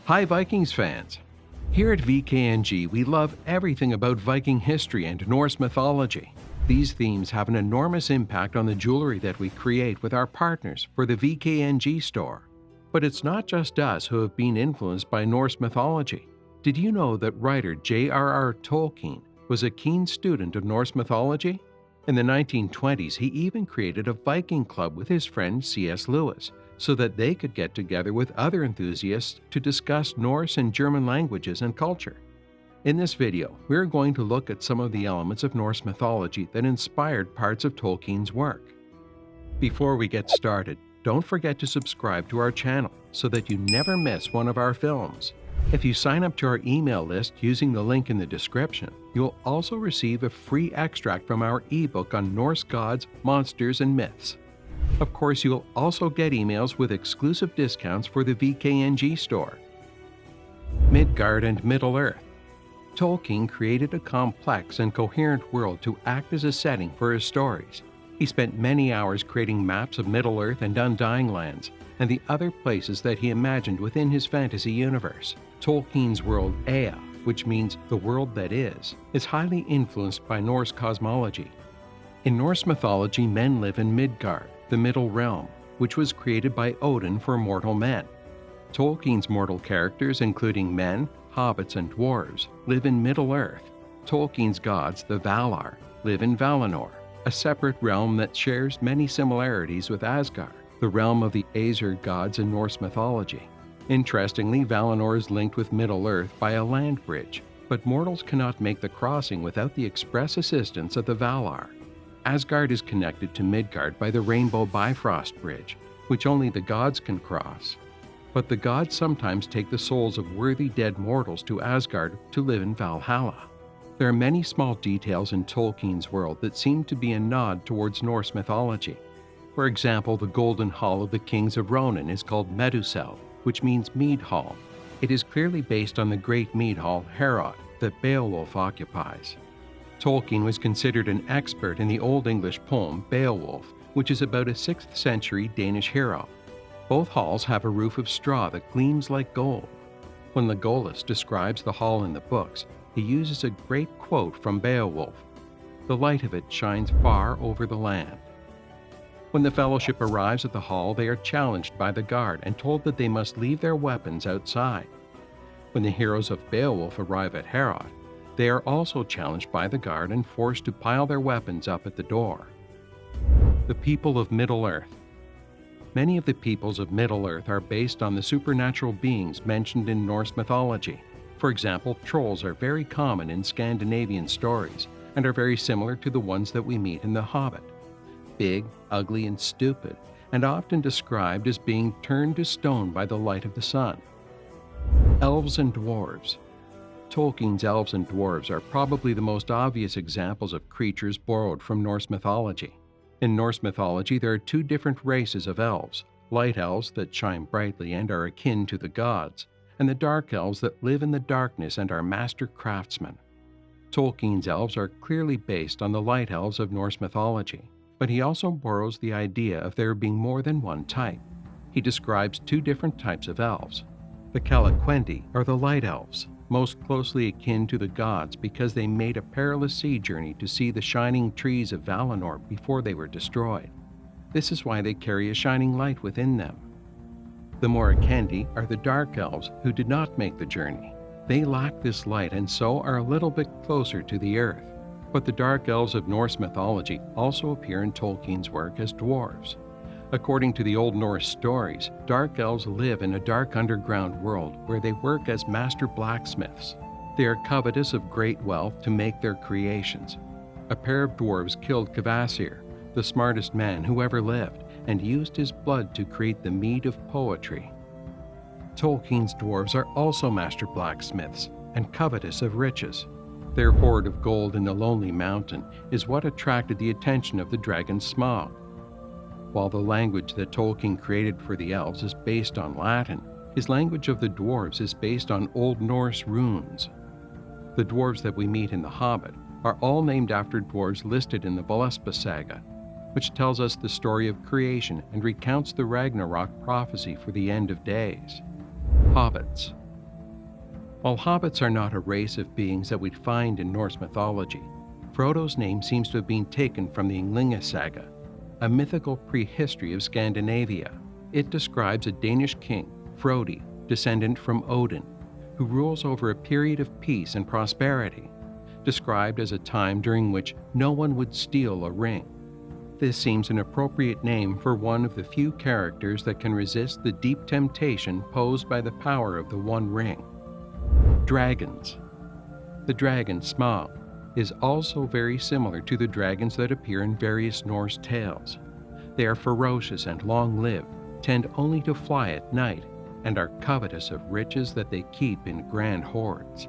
Hi Vikings fans! Here at V.K.N.G, we love everything about Viking history and Norse mythology. These themes have an enormous impact on the jewelry that we create with our partners for the V.K.N.G store. But it's not just us who have been influenced by Norse mythology. Did you know that writer J.R.R. Tolkien was a keen student of Norse mythology? In the 1920s, he even created a Viking Club with his friend C.S. Lewis, so that they could get together with other enthusiasts to discuss Norse and German languages and culture. In this video, we're going to look at some of the elements of Norse mythology that inspired parts of Tolkien's work. Before we get started, don't forget to subscribe to our channel so that you never miss one of our films. If you sign up to our email list using the link in the description, you'll also receive a free extract from our ebook on Norse gods, monsters, and myths. Of course, you'll also get emails with exclusive discounts for the V.K.N.G store. Midgard and Middle-earth. Tolkien created a complex and coherent world to act as a setting for his stories. He spent many hours creating maps of Middle-earth and Undying Lands, and the other places that he imagined within his fantasy universe. Tolkien's world, Ea, which means the world that is highly influenced by Norse cosmology. In Norse mythology, men live in Midgard, the Middle Realm, which was created by Odin for mortal men. Tolkien's mortal characters, including men, hobbits, and dwarves, live in Middle-earth. Tolkien's gods, the Valar, live in Valinor, a separate realm that shares many similarities with Asgard, the realm of the Aesir gods in Norse mythology. Interestingly, Valinor is linked with Middle-earth by a land bridge, but mortals cannot make the crossing without the express assistance of the Valar. Asgard is connected to Midgard by the Rainbow Bifrost Bridge, which only the gods can cross. But the gods sometimes take the souls of worthy dead mortals to Asgard to live in Valhalla. There are many small details in Tolkien's world that seem to be a nod towards Norse mythology. For example, the Golden Hall of the Kings of Ronin is called Medusel, which means Mead Hall. It is clearly based on the Great Mead Hall, Harrod, that Beowulf occupies. Tolkien was considered an expert in the Old English poem Beowulf, which is about a 6th century Danish hero. Both halls have a roof of straw that gleams like gold. When Legolas describes the hall in the books, he uses a great quote from Beowulf: "The light of it shines far over the land." When the Fellowship arrives at the hall, they are challenged by the guard and told that they must leave their weapons outside. When the heroes of Beowulf arrive at Harrod, they are also challenged by the guard and forced to pile their weapons up at the door. The people of Middle-earth. Many of the peoples of Middle-earth are based on the supernatural beings mentioned in Norse mythology. For example, trolls are very common in Scandinavian stories and are very similar to the ones that we meet in The Hobbit. Big, ugly, and stupid, and often described as being turned to stone by the light of the sun. Elves and Dwarves. Tolkien's Elves and Dwarves are probably the most obvious examples of creatures borrowed from Norse mythology. In Norse mythology, there are two different races of elves: light elves that shine brightly and are akin to the gods, and the dark elves that live in the darkness and are master craftsmen. Tolkien's elves are clearly based on the light elves of Norse mythology, but he also borrows the idea of there being more than one type. He describes two different types of elves. The Calaquendi are the light elves, most closely akin to the gods because they made a perilous sea journey to see the shining trees of Valinor before they were destroyed. This is why they carry a shining light within them. The Morikendi are the dark elves who did not make the journey. They lack this light and so are a little bit closer to the earth. But the dark elves of Norse mythology also appear in Tolkien's work as dwarves. According to the Old Norse stories, dark elves live in a dark underground world where they work as master blacksmiths. They are covetous of great wealth to make their creations. A pair of dwarves killed Kvasir, the smartest man who ever lived, and used his blood to create the mead of poetry. Tolkien's dwarves are also master blacksmiths and covetous of riches. Their hoard of gold in the Lonely Mountain is what attracted the attention of the dragon Smaug. While the language that Tolkien created for the elves is based on Latin, his language of the dwarves is based on Old Norse runes. The dwarves that we meet in The Hobbit are all named after dwarves listed in the Völuspá saga, which tells us the story of creation and recounts the Ragnarok prophecy for the end of days. Hobbits. While hobbits are not a race of beings that we'd find in Norse mythology, Frodo's name seems to have been taken from the Ynglinga saga, a mythical prehistory of Scandinavia. It describes a Danish king, Frodi, descendant from Odin, who rules over a period of peace and prosperity, described as a time during which no one would steal a ring. This seems an appropriate name for one of the few characters that can resist the deep temptation posed by the power of the One Ring. Dragons. The dragon Smaug is also very similar to the dragons that appear in various Norse tales. They are ferocious and long-lived, tend only to fly at night, and are covetous of riches that they keep in grand hoards.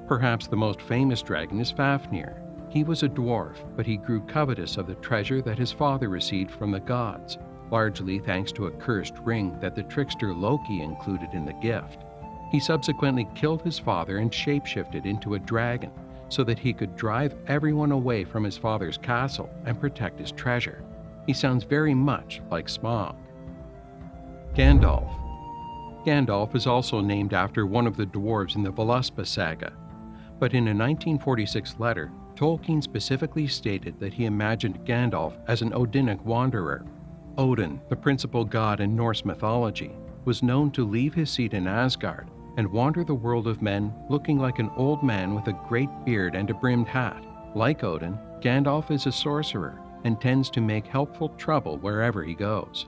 Perhaps the most famous dragon is Fafnir. He was a dwarf, but he grew covetous of the treasure that his father received from the gods, largely thanks to a cursed ring that the trickster Loki included in the gift. He subsequently killed his father and shapeshifted into a dragon so that he could drive everyone away from his father's castle and protect his treasure. He sounds very much like Smaug. Gandalf. Gandalf is also named after one of the dwarves in the Voluspa saga, but in a 1946 letter, Tolkien specifically stated that he imagined Gandalf as an Odinic wanderer. Odin, the principal god in Norse mythology, was known to leave his seat in Asgard and wander the world of men looking like an old man with a great beard and a brimmed hat. Like Odin, Gandalf is a sorcerer and tends to make helpful trouble wherever he goes.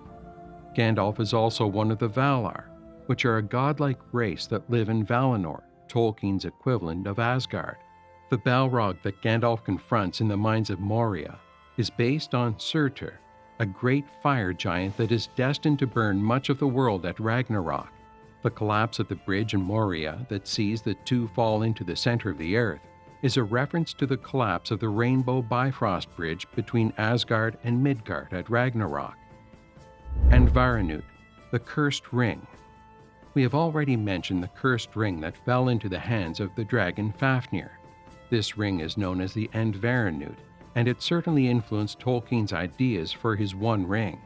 Gandalf is also one of the Valar, which are a godlike race that live in Valinor, Tolkien's equivalent of Asgard. The Balrog that Gandalf confronts in the mines of Moria is based on Surtur, a great fire giant that is destined to burn much of the world at Ragnarok. The collapse of the bridge in Moria that sees the two fall into the center of the earth is a reference to the collapse of the Rainbow Bifrost Bridge between Asgard and Midgard at Ragnarok. Andvaranaut, the Cursed Ring. We have already mentioned the cursed ring that fell into the hands of the dragon Fafnir. This ring is known as the Andvaranaut, and it certainly influenced Tolkien's ideas for his One Ring.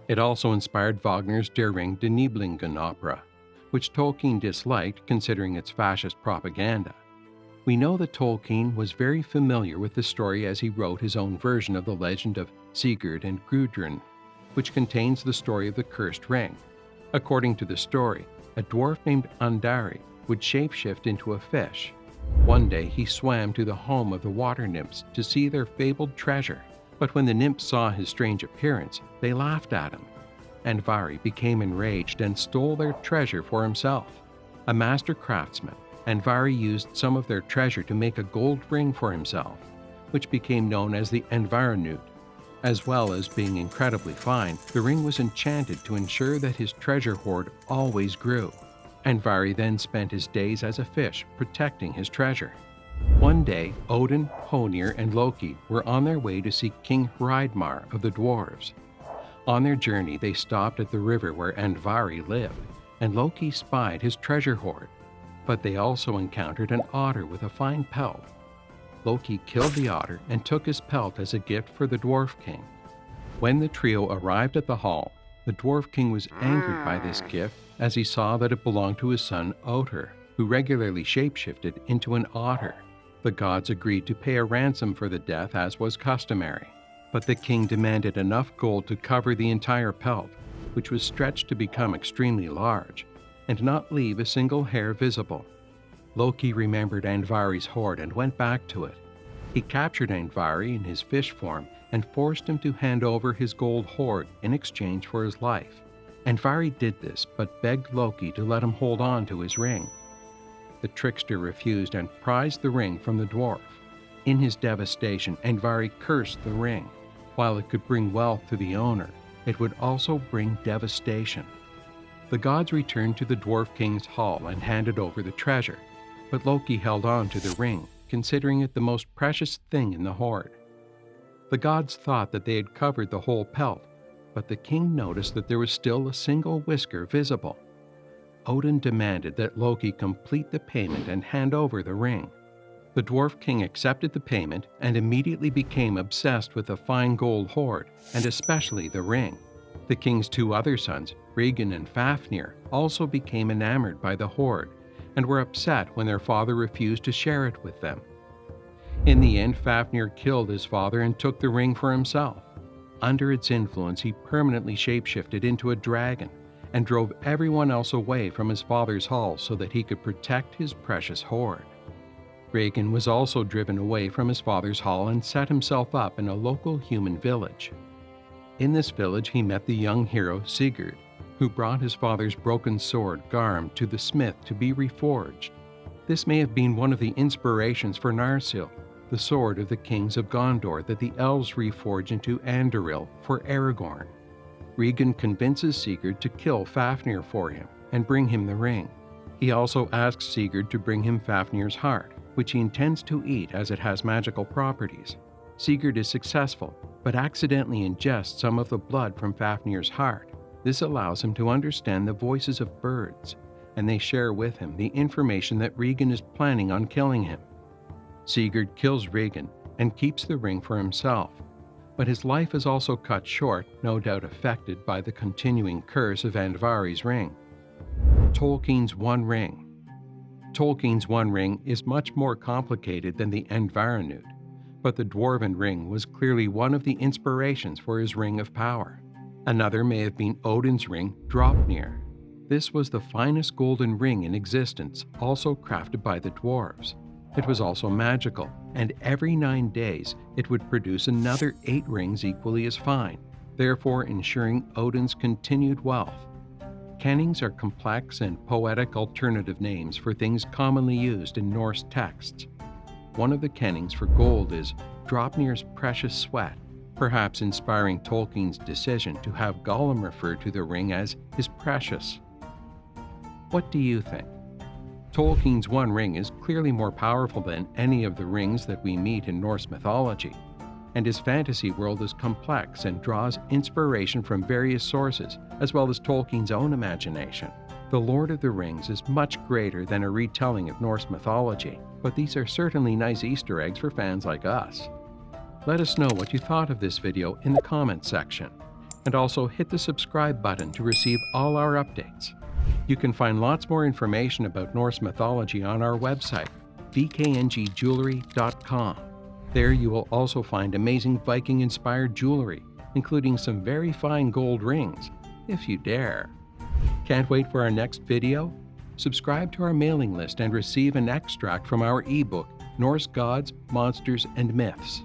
It also inspired Wagner's Der Ring des Nibelungen opera, which Tolkien disliked considering its fascist propaganda. We know that Tolkien was very familiar with the story as he wrote his own version of the legend of Sigurd and Gudrun, which contains the story of the cursed ring. According to the story, a dwarf named Andari would shapeshift into a fish. One day he swam to the home of the water nymphs to see their fabled treasure, but when the nymphs saw his strange appearance, they laughed at him. Andvari became enraged and stole their treasure for himself. A master craftsman, Andvari used some of their treasure to make a gold ring for himself, which became known as the Andvaranaut. As well as being incredibly fine, the ring was enchanted to ensure that his treasure hoard always grew. Andvari then spent his days as a fish, protecting his treasure. One day, Odin, Honir, and Loki were on their way to see King Hreidmar of the dwarves. On their journey, they stopped at the river where Andvari lived, and Loki spied his treasure hoard. But they also encountered an otter with a fine pelt. Loki killed the otter and took his pelt as a gift for the Dwarf King. When the trio arrived at the hall, the Dwarf King was angered by this gift as he saw that it belonged to his son Otr, who regularly shapeshifted into an otter. The gods agreed to pay a ransom for the death as was customary, but the king demanded enough gold to cover the entire pelt, which was stretched to become extremely large, and not leave a single hair visible. Loki remembered Andvari's hoard and went back to it. He captured Andvari in his fish form and forced him to hand over his gold hoard in exchange for his life. Andvari did this, but begged Loki to let him hold on to his ring. The trickster refused and prized the ring from the dwarf. In his devastation, Andvari cursed the ring. While it could bring wealth to the owner, it would also bring devastation. The gods returned to the Dwarf King's hall and handed over the treasure, but Loki held on to the ring, considering it the most precious thing in the hoard. The gods thought that they had covered the whole pelt, but the king noticed that there was still a single whisker visible. Odin demanded that Loki complete the payment and hand over the ring. The Dwarf King accepted the payment and immediately became obsessed with the fine gold hoard, and especially the ring. The king's two other sons, Regin and Fafnir, also became enamored by the hoard, and were upset when their father refused to share it with them. In the end, Fafnir killed his father and took the ring for himself. Under its influence, he permanently shapeshifted into a dragon and drove everyone else away from his father's hall so that he could protect his precious hoard. Regin was also driven away from his father's hall and set himself up in a local human village. In this village, he met the young hero Sigurd, who brought his father's broken sword Garm to the smith to be reforged. This may have been one of the inspirations for Narsil, the sword of the kings of Gondor that the elves reforge into Anduril for Aragorn. Regin convinces Sigurd to kill Fafnir for him and bring him the ring. He also asks Sigurd to bring him Fafnir's heart, which he intends to eat as it has magical properties. Sigurd is successful, but accidentally ingests some of the blood from Fafnir's heart. This allows him to understand the voices of birds, and they share with him the information that Regin is planning on killing him. Sigurd kills Regin and keeps the ring for himself, but his life is also cut short, no doubt affected by the continuing curse of Andvari's ring. Tolkien's One Ring. Tolkien's One Ring is much more complicated than the Andvaranaut, but the Dwarven ring was clearly one of the inspirations for his Ring of Power. Another may have been Odin's ring, Draupnir. This was the finest golden ring in existence, also crafted by the dwarves. It was also magical, and every 9 days it would produce another 8 rings equally as fine, therefore ensuring Odin's continued wealth. Kennings are complex and poetic alternative names for things commonly used in Norse texts. One of the kennings for gold is Draupnir's precious sweat, perhaps inspiring Tolkien's decision to have Gollum refer to the ring as his precious. What do you think? Tolkien's One Ring is clearly more powerful than any of the rings that we meet in Norse mythology, and his fantasy world is complex and draws inspiration from various sources, as well as Tolkien's own imagination. The Lord of the Rings is much greater than a retelling of Norse mythology, but these are certainly nice Easter eggs for fans like us. Let us know what you thought of this video in the comments section, and also hit the subscribe button to receive all our updates. You can find lots more information about Norse mythology on our website, V.K.N.G.jewelry.com. There you will also find amazing Viking-inspired jewelry, including some very fine gold rings, if you dare. Can't wait for our next video? Subscribe to our mailing list and receive an extract from our ebook, Norse Gods, Monsters, and Myths.